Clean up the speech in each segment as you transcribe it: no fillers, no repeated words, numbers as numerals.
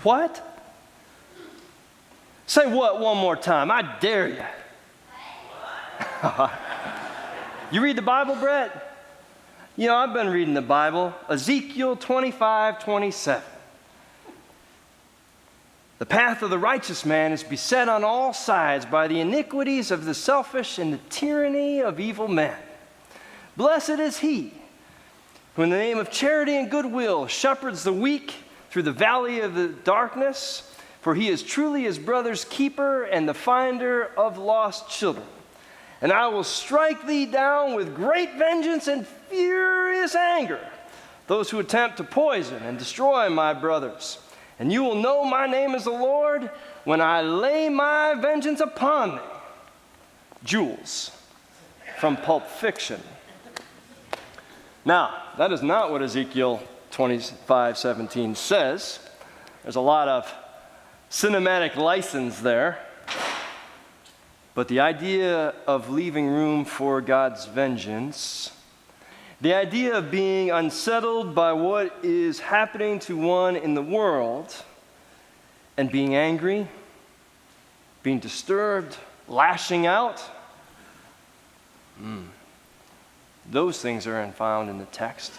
What? Say what one more time? I dare you. You read the Bible, Brett? You know, I've been reading the Bible. Ezekiel 25:27. The path of the righteous man is beset on all sides by the iniquities of the selfish and the tyranny of evil men. Blessed is he who in the name of charity and goodwill shepherds the weak through the valley of the darkness, for he is truly his brother's keeper and the finder of lost children. And I will strike thee down with great vengeance and furious anger, those who attempt to poison and destroy my brothers. And you will know my name is the Lord when I lay my vengeance upon thee. Jules from Pulp Fiction. Now, that is not what Ezekiel 25:17 says. There's a lot of cinematic license there. But the idea of leaving room for God's vengeance, the idea of being unsettled by what is happening to one in the world and being angry, being disturbed, lashing out, those things are found in the text.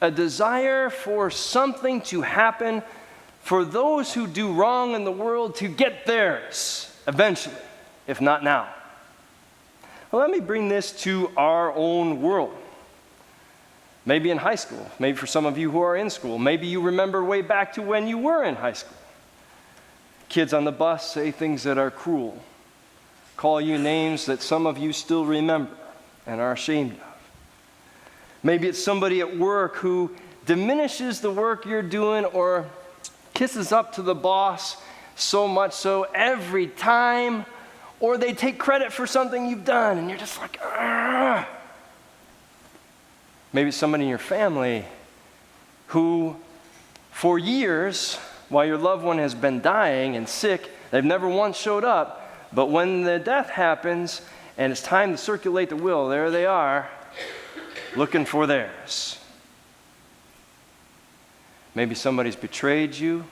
A desire for something to happen for those who do wrong in the world to get theirs eventually, if not now. Well, let me bring this to our own world. Maybe in high school, maybe for some of you who are in school, maybe you remember way back to when you were in high school. Kids on the bus say things that are cruel, call you names that some of you still remember and are ashamed of. Maybe it's somebody at work who diminishes the work you're doing or kisses up to the boss so much so every time, or they take credit for something you've done and you're just like, argh. Maybe it's somebody in your family who, for years, while your loved one has been dying and sick, they've never once showed up, but when the death happens and it's time to circulate the will, there they are, looking for theirs. Maybe somebody's betrayed you,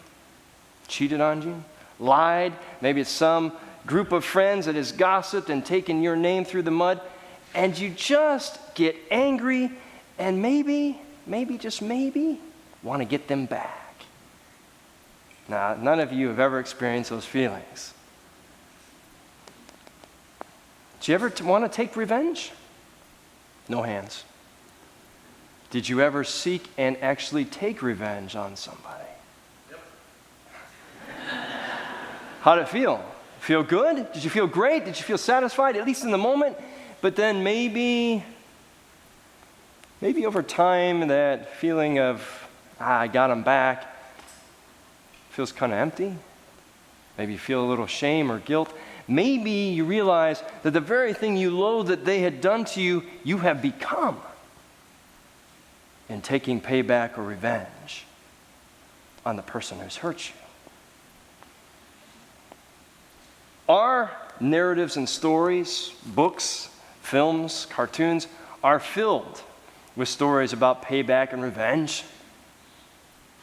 cheated on you, lied. Maybe it's some group of friends that has gossiped and taken your name through the mud, and you just get angry and maybe, just maybe, want to get them back. Now, none of you have ever experienced those feelings. Did you ever want to take revenge? No hands. Did you ever seek and actually take revenge on somebody? Yep. How'd it feel? Feel good? Did you feel great? Did you feel satisfied, at least in the moment? But then maybe over time, that feeling of, I got them back, feels kind of empty. Maybe you feel a little shame or guilt. Maybe you realize that the very thing you loathe that they had done to you, you have become in taking payback or revenge on the person who's hurt you. Our narratives and stories, books, films, cartoons, are filled with stories about payback and revenge.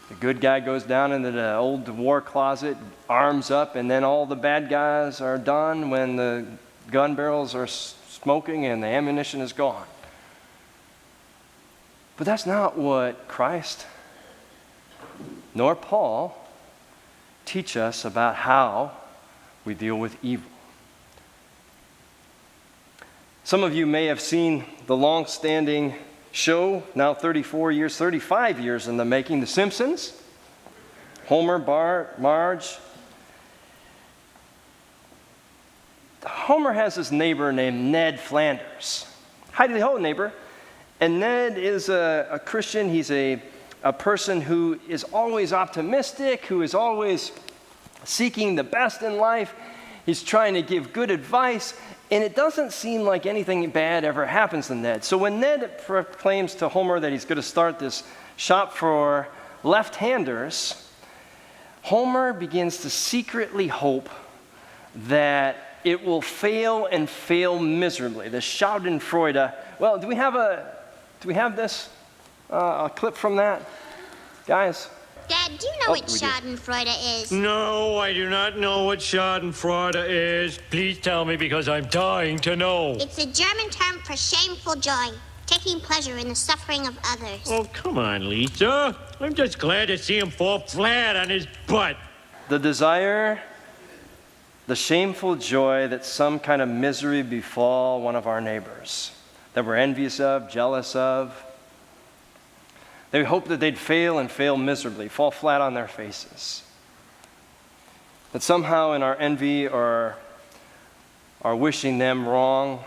The good guy goes down into the old war closet, arms up, and then all the bad guys are done when the gun barrels are smoking and the ammunition is gone. But that's not what Christ nor Paul teach us about how we deal with evil. Some of you may have seen the long-standing show, now 35 years in the making, The Simpsons. Homer, Bart, Marge. Homer has this neighbor named Ned Flanders. Hi-ho, neighbor. And Ned is a Christian. He's a person who is always optimistic, who is always seeking the best in life. He's trying to give good advice, and it doesn't seem like anything bad ever happens to Ned. So when Ned proclaims to Homer that he's going to start this shop for left-handers, Homer begins to secretly hope that it will fail and fail miserably. The Schadenfreude. Well, do we have this? A clip from that? Guys? Dad, do you know what Schadenfreude is? No, I do not know what Schadenfreude is. Please tell me because I'm dying to know. It's a German term for shameful joy, taking pleasure in the suffering of others. Oh, come on, Lisa. I'm just glad to see him fall flat on his butt. The desire, the shameful joy that some kind of misery befall one of our neighbors that we're envious of, jealous of. They hope that they'd fail and fail miserably, fall flat on their faces. That somehow in our envy or our wishing them wrong,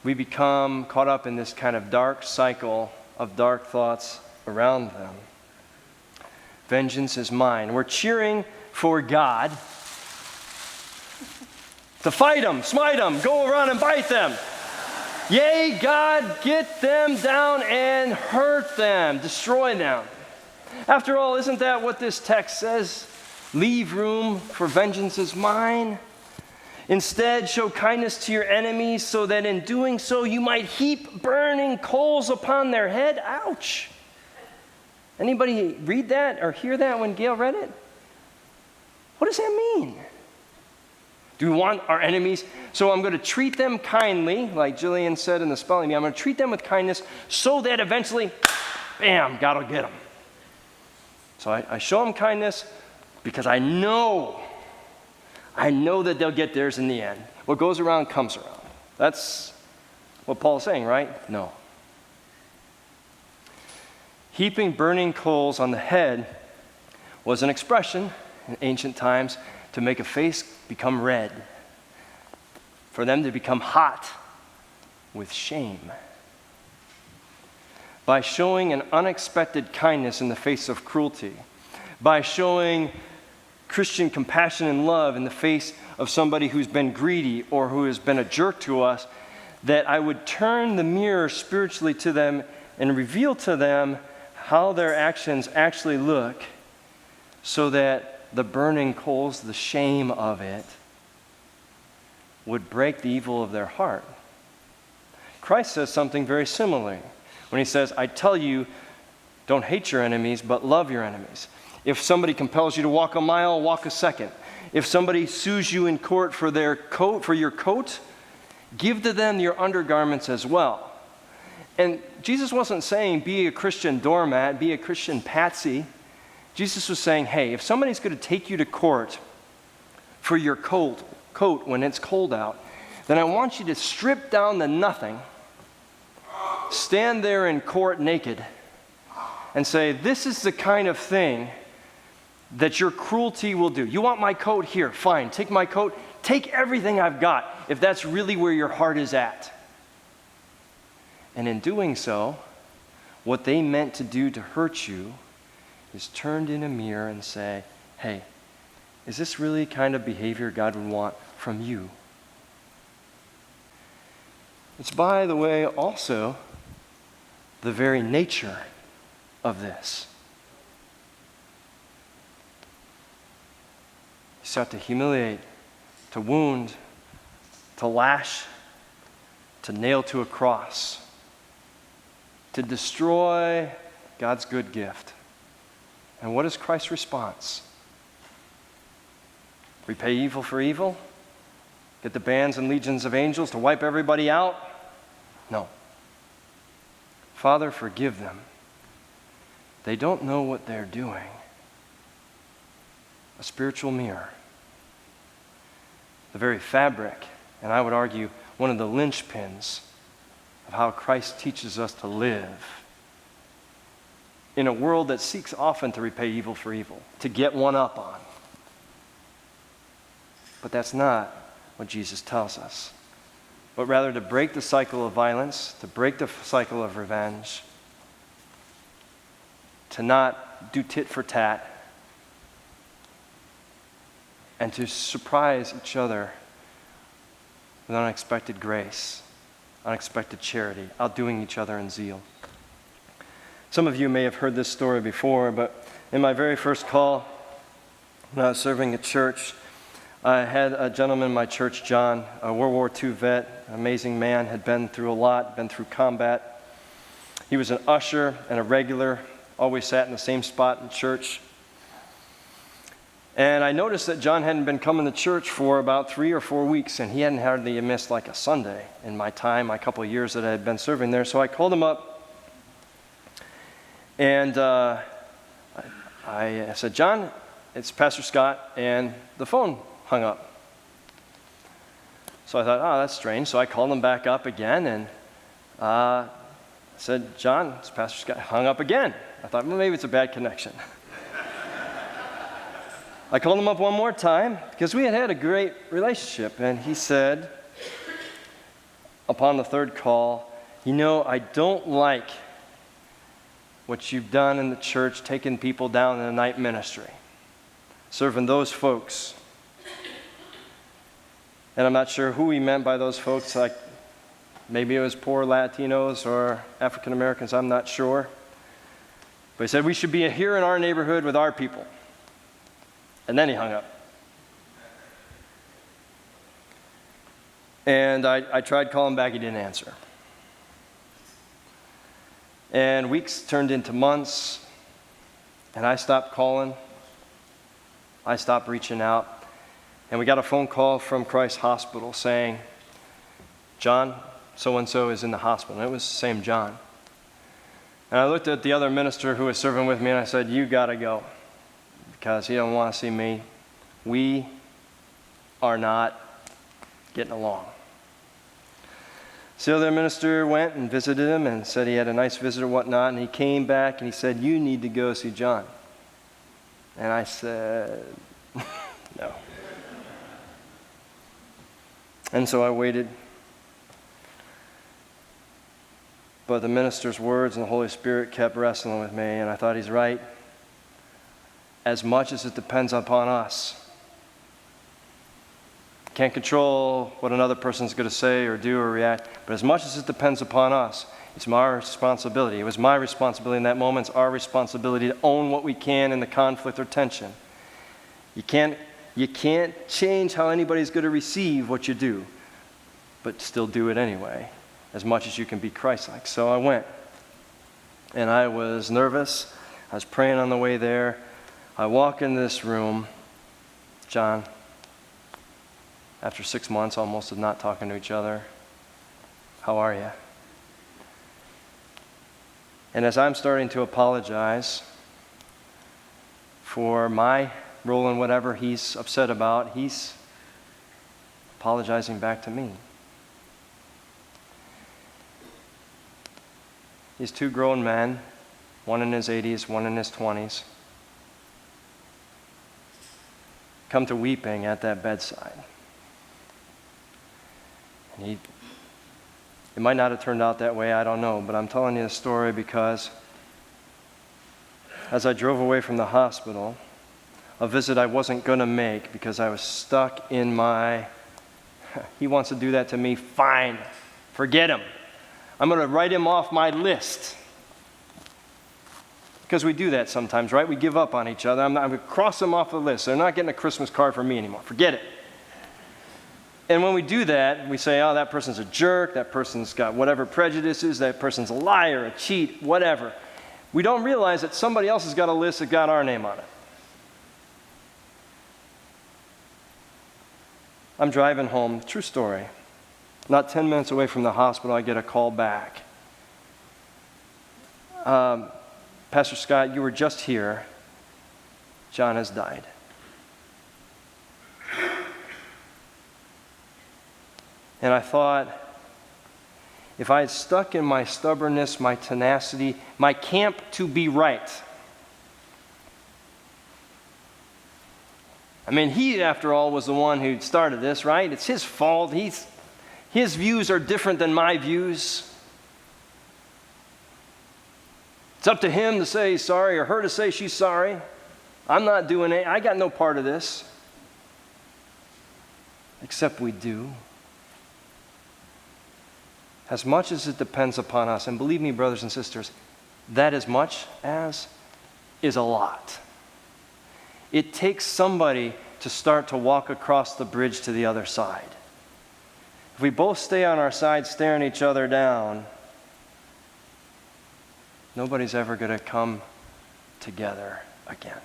we become caught up in this kind of dark cycle of dark thoughts around them. Vengeance is mine. We're cheering for God to fight them, smite them, go around and bite them. Yea, God, get them down and hurt them, destroy them. After all, isn't that what this text says? Leave room for vengeance is mine. Instead, show kindness to your enemies so that in doing so you might heap burning coals upon their head. Ouch. Anybody read that or hear that when Gail read it? What does that mean? Do we want our enemies? So I'm going to treat them kindly, like Jillian said in the spelling bee. I'm going to treat them with kindness so that eventually, bam, God will get them. So I show them kindness because I know that they'll get theirs in the end. What goes around comes around. That's what Paul's saying, right? No. Heaping burning coals on the head was an expression in ancient times to make a face become red, for them to become hot with shame. By showing an unexpected kindness in the face of cruelty, by showing Christian compassion and love in the face of somebody who's been greedy or who has been a jerk to us, that I would turn the mirror spiritually to them and reveal to them how their actions actually look, so that the burning coals, the shame of it, would break the evil of their heart. Christ says something very similar when he says, I tell you, don't hate your enemies, but love your enemies. If somebody compels you to walk a mile, walk a second. If somebody sues you in court for their coat, for your coat, give to them your undergarments as well. And Jesus wasn't saying be a Christian doormat, be a Christian patsy. Jesus was saying, hey, if somebody's going to take you to court for your coat when it's cold out, then I want you to strip down to nothing, stand there in court naked, and say, this is the kind of thing that your cruelty will do. You want my coat? Here, fine, take my coat. Take everything I've got, if that's really where your heart is at. And in doing so, what they meant to do to hurt you is turned in a mirror and say, hey, is this really kind of behavior God would want from you? It's, by the way, also the very nature of this. You start to humiliate, to wound, to lash, to nail to a cross, to destroy God's good gift. And what is Christ's response? Repay evil for evil? Get the bands and legions of angels to wipe everybody out? No. Father, forgive them. They don't know what they're doing. A spiritual mirror. The very fabric, and I would argue one of the linchpins of how Christ teaches us to live in a world that seeks often to repay evil for evil, to get one up on. But that's not what Jesus tells us, but rather to break the cycle of violence, to break the cycle of revenge, to not do tit for tat, and to surprise each other with unexpected grace, unexpected charity, outdoing each other in zeal. Some of you may have heard this story before, but in my very first call, when I was serving at church, I had a gentleman in my church, John, a World War II vet, an amazing man, had been through a lot, been through combat. He was an usher and a regular always sat in the same spot in church. And I noticed that John hadn't been coming to church for about 3 or 4 weeks, and he hadn't hardly missed like a Sunday in my couple of years that I had been serving there. So I called him up, and I said, John, it's Pastor Scott, and the phone hung up. So I thought, oh, that's strange. So I called him back up again, and said, John, it's Pastor Scott. Hung up again. I thought, well, maybe it's a bad connection. I called him up one more time because we had had a great relationship. And he said, upon the third call, I don't like what you've done in the church, taking people down in the night ministry, serving those folks. And I'm not sure who he meant by those folks, like maybe it was poor Latinos or African Americans, I'm not sure. But he said, we should be here in our neighborhood with our people. And then he hung up. And I tried calling back, he didn't answer. And weeks turned into months, and I stopped calling. I stopped reaching out. And we got a phone call from Christ Hospital saying, John, so-and-so is in the hospital. And it was the same John. And I looked at the other minister who was serving with me, and I said, you got to go, because he don't want to see me. We are not getting along. So the other minister went and visited him and said he had a nice visit or whatnot, and he came back and he said, you need to go see John. And I said, no. And so I waited. But the minister's words and the Holy Spirit kept wrestling with me, and I thought he's right. As much as it depends upon us. Can't control what another person's going to say or do or react, but as much as it depends upon us, it's my responsibility. It was my responsibility in that moment. It's our responsibility to own what we can in the conflict or tension. You can't change how anybody's going to receive what you do, but still do it anyway, as much as you can be Christ-like. So I went, and I was nervous. I was praying on the way there. I walk in this room, John, after 6 months almost of not talking to each other. How are you? And as I'm starting to apologize for my role in whatever he's upset about, he's apologizing back to me. These two grown men, one in his 80s, one in his 20s, come to weeping at that bedside. And it might not have turned out that way, I don't know, but I'm telling you the story because as I drove away from the hospital, a visit I wasn't going to make because I was stuck in he wants to do that to me, fine, forget him. I'm going to write him off my list. Because we do that sometimes, right? We give up on each other. I'm going to cross them off the list. They're not getting a Christmas card from me anymore. Forget it. And when we do that, we say, oh, that person's a jerk. That person's got whatever prejudices. That person's a liar, a cheat, whatever. We don't realize that somebody else has got a list that got our name on it. I'm driving home. True story. Not 10 minutes away from the hospital, I get a call back. Pastor Scott, you were just here. John has died. And I thought, if I had stuck in my stubbornness, my tenacity, my camp to be right. I mean, he, after all, was the one who started this, right? It's his fault. His views are different than my views. It's up to him to say he's sorry or her to say she's sorry. I'm not doing it. I got no part of this. Except we do. As much as it depends upon us, and believe me, brothers and sisters, that as much as is a lot. It takes somebody to start to walk across the bridge to the other side. If we both stay on our side staring each other down, nobody's ever going to come together again.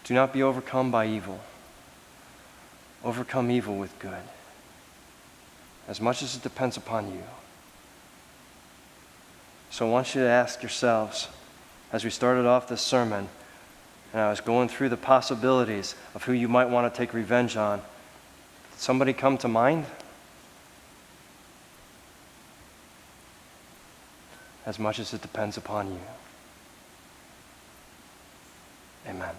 Do not be overcome by evil. Overcome evil with good, as much as it depends upon you. So I want you to ask yourselves, as we started off this sermon, and I was going through the possibilities of who you might want to take revenge on, did somebody come to mind? As much as it depends upon you. Amen.